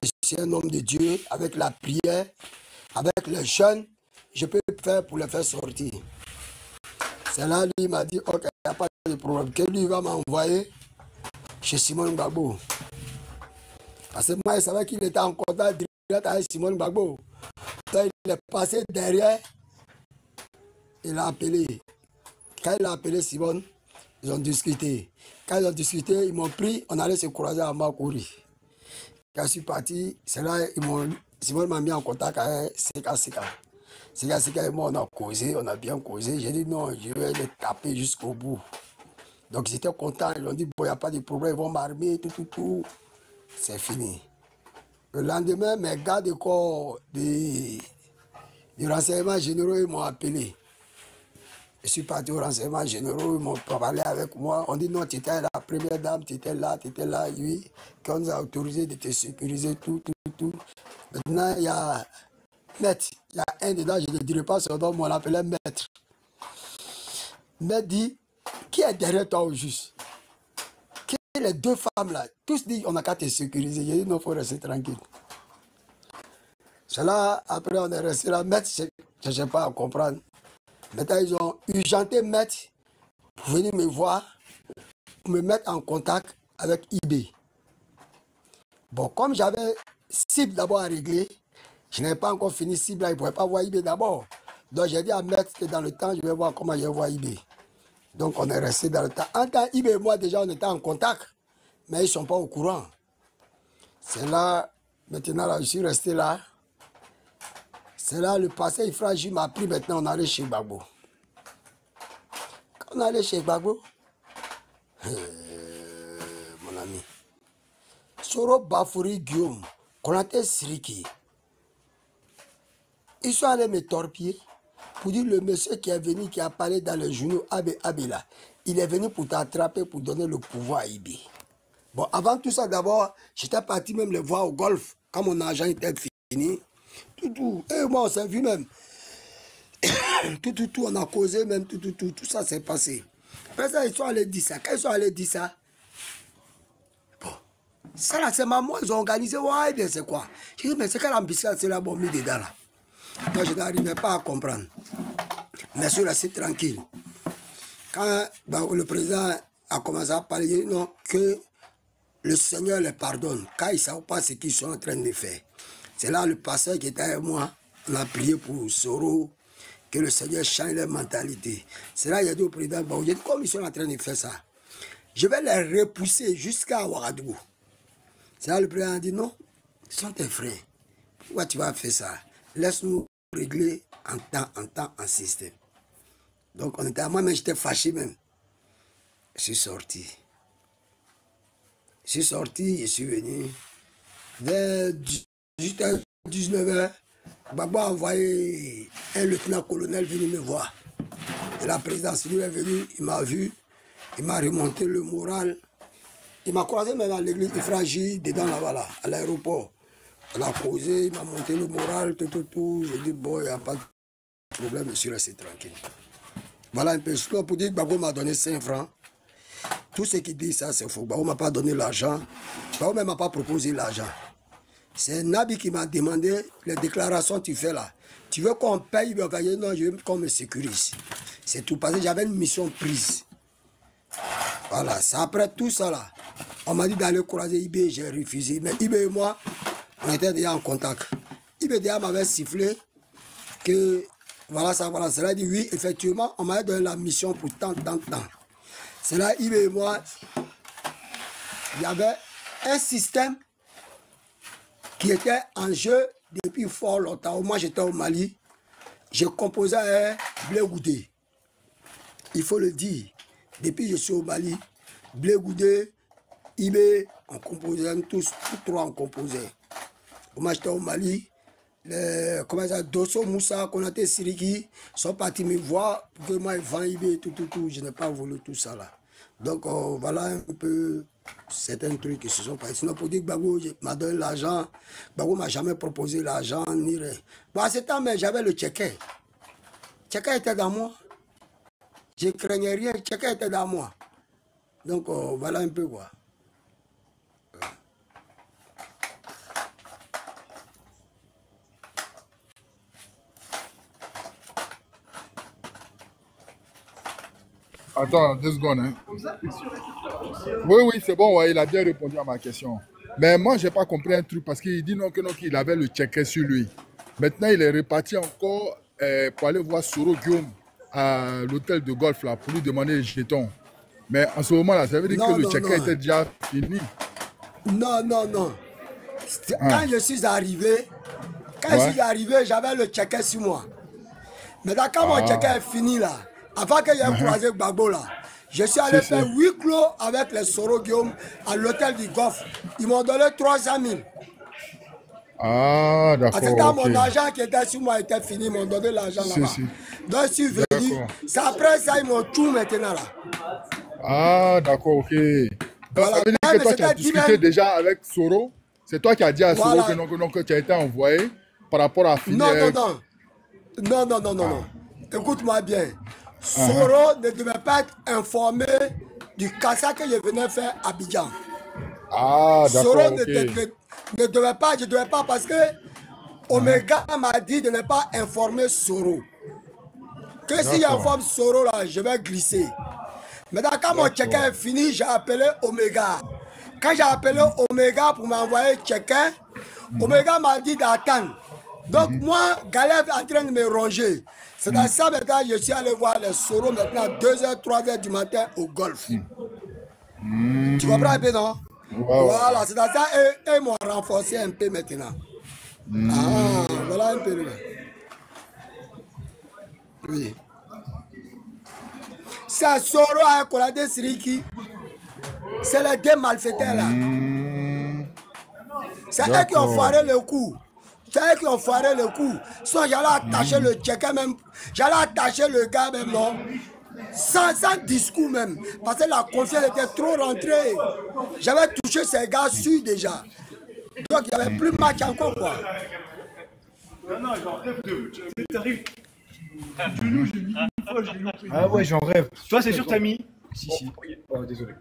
je suis un homme de Dieu, avec la prière, avec les jeunes, je peux faire pour les faire sortir. C'est là, lui, il m'a dit, ok, il n'y a pas de problème. Que lui va m'envoyer chez Simon Gbagbo. Parce que moi, il savait qu'il était en contact direct avec Simon Gbagbo. Donc, il est passé derrière, il a appelé. Quand il a appelé Simon, ils ont discuté. Quand ils ont discuté, ils m'ont pris, on allait se croiser à Makouri. Quand je suis parti, c'est là, Simon m'a mis en contact avec Seka. Seka et moi, on a causé, on a bien causé. J'ai dit non, je vais les taper jusqu'au bout. Donc j'étais content, ils ont dit, bon, il n'y a pas de problème, ils vont m'armer, tout. C'est fini. Le lendemain, mes gars de corps du renseignement généraux, ils m'ont appelé. Je suis parti au renseignement généraux, ils m'ont parlé avec moi. On dit non, tu étais la première dame, tu étais là, oui. Qu'on nous a autorisé de te sécuriser, tout. Maintenant, il y a Maître, il y a un dedans, je ne dirai pas son nom, mais on l'appelait Maître. Maître dit, qui est derrière toi au juste? Qui est les deux femmes là? Tous disent, on n'a qu'à te sécuriser. J'ai dit, non, il faut rester tranquille. C'est là, après, on est resté là. Maître, je ne sais pas à comprendre. Maintenant, ils ont urgenté Maître pour venir me voir, pour me mettre en contact avec IB. Bon, comme j'avais cible d'abord à régler, je n'avais pas encore fini cible là, il ne pouvait pas voir IB d'abord. Donc j'ai dit à Maître que dans le temps, je vais voir comment je vais voir IB. Donc on est resté dans le temps. En temps, IB et moi déjà, on était en contact, mais ils ne sont pas au courant. C'est là, maintenant, là, je suis resté là. C'est là, le passé fragile m'a pris, maintenant on allait chez Gbagbo. Quand on allait chez Gbagbo, mon ami, Soro Bafouri Guillaume, Konaté Siriki, ils sont allés me torpiller pour dire le monsieur qui est venu, qui a parlé dans les journaux, Abela, il est venu pour t'attraper, pour donner le pouvoir à Ibi. Bon, avant tout ça, d'abord, j'étais parti même les voir au golf, quand mon argent était fini. Tout. Et moi, on s'est vu même. tout, on a causé même, tout ça s'est passé. Après ça, ils sont allés dire ça. Quand ils sont allés dire ça, bon, ça là, c'est maman, ils ont organisé, ouais, bien c'est quoi? J'ai dit, mais c'est quelle ambition, c'est là, bon, mis dedans là. Moi, je n'arrivais pas à comprendre. Mais je suis resté tranquille. Quand le président a commencé à parler, il dit non, que le Seigneur les pardonne. Quand ils ne savent pas ce qu'ils sont en train de faire. C'est là le pasteur qui était avec moi. On a prié pour Soro, que le Seigneur change leur mentalité. C'est là qu'il a dit au président, bon, j'ai dit, comme ils sont en train de faire ça, je vais les repousser jusqu'à Ouagadougou. C'est là le président a dit, non, ce sont tes frères. Pourquoi tu vas faire ça? Laisse-nous régler en temps, en système. Donc on était à moi, mais j'étais fâché même. Je suis sorti. Je suis venu. Vers 19h, Gbagbo a envoyé un lieutenant-colonel venir me voir. Et la présidence, lui est venu, il m'a vu, il m'a remonté le moral. Il m'a croisé même à l'église Ifraji, dedans là-bas, là, à l'aéroport. On a causé, il m'a monté le moral, tout. J'ai dit, bon, il n'y a pas de problème, je suis resté tranquille. Voilà un peu. Pour dire que Gbagbo m'a donné 5 francs. Tout ce qui dit ça, c'est faux. Gbagbo ne m'a pas donné l'argent. Gbagbo ne m'a pas proposé l'argent. C'est Nabi qui m'a demandé les déclarations que tu fais là. Tu veux qu'on paye? Non, je veux qu'on me sécurise. C'est tout. Parce que j'avais une mission prise. Voilà. C'est après tout ça là. On m'a dit d'aller croiser IB, j'ai refusé. Mais IB et moi, on était déjà en contact. IB déjà m'avait sifflé que voilà ça, voilà. C'est là, il dit oui, effectivement, on m'avait donné la mission pour tant. C'est là, IB et moi, il y avait un système qui était en jeu depuis fort longtemps. Moi, j'étais au Mali, je composais un Blé Goudé. Il faut le dire. Depuis que je suis au Mali, Blé Goudé, IB, on composait tous trois, on composait. Moi, j'étais au Mali. Comment ça, Dosso Moussa, Konaté Siriki sont partis me voir pour que moi je vende IB, tout. Je n'ai pas voulu tout ça là. Donc voilà un peu certains trucs qui se sont passés. Sinon pour dire que Gbagbo m'a donné l'argent, Gbagbo m'a jamais proposé l'argent ni rien. Bon, à ce temps, mais j'avais le Tchéké. Tchéké était dans moi. Je ne craignais rien, Tchéké était dans moi. Donc voilà un peu quoi. Attends, 2 secondes. Hein. Oui, oui, c'est bon, ouais, il a bien répondu à ma question. Mais moi, je n'ai pas compris un truc parce qu'il dit non, qu'il avait le checker sur lui. Maintenant, il est reparti encore pour aller voir Soro Guillaume à l'hôtel de golf là, pour lui demander les jetons. Mais en ce moment-là, ça veut dire que Non, le non, checker non. était déjà fini. Non, non, non. Ah, Quand je suis arrivé, ouais. j'avais le checker sur moi. Maintenant, quand mon checker Ah, est fini là, avant que j'aie croisé Gbagbo là, je suis allé si, si. faire 8 clos avec les Soro Guillaume à l'hôtel du Golf. Ils m'ont donné 300 000. Ah, Parce que d'accord, quand ok. mon argent qui était sur moi était fini, ils m'ont donné l'argent Si, là-bas. si. Donc, je suis venu. D'accord. C'est après ça, ils m'ont tout maintenant là. Ah, d'accord, ok. Donc, ça Voilà. veut dire que Mais toi, tu as c'était dit discuté même. déjà avec Soro. C'est toi qui as dit à Soro Voilà. que tu as été envoyé par rapport à finir. Non, non, non. Non, non, non, non, Ah, non. Écoute-moi bien. ah, Soro ne devait pas être informé du cassage que je venais faire à Abidjan. ah, Soro d'accord, ok. ne devait pas, je ne devais pas parce que Omega m'a dit de ne pas informer Soro. Que si D'accord, j'informe Soro là, je vais glisser. Maintenant, quand mon checker d'accord. est fini, j'ai appelé Omega. Quand j'ai appelé Omega pour m'envoyer le checker, Omega m'a dit d'attendre. Donc moi, Galère est en train de me ronger. C'est dans ça maintenant je suis allé voir les Soro maintenant à 2h, 3h du matin au golf. Tu comprends un peu, non? Ouais, ouais, ouais. Voilà, c'est dans ça et m'ont renforcé un peu maintenant. Ah, voilà un peu. Là. Oui. C'est Soro à Kolade Siriki. C'est les deux malfaiteurs là. C'est eux qui ont D'accord. foiré le coup. C'est eux qui ont foiré le coup. Soit j'allais attacher le checker même. J'allais attacher le gars même, non? Sans discours même. Parce que la confiance était trop rentrée. J'avais touché ces gars sûrs déjà. Donc il n'y avait plus match encore quoi. Non, non, j'en rêve de. T'arrives. Ah ouais, j'en rêve. Toi, c'est sûr, t'as mis. Si, si. Oh, désolé.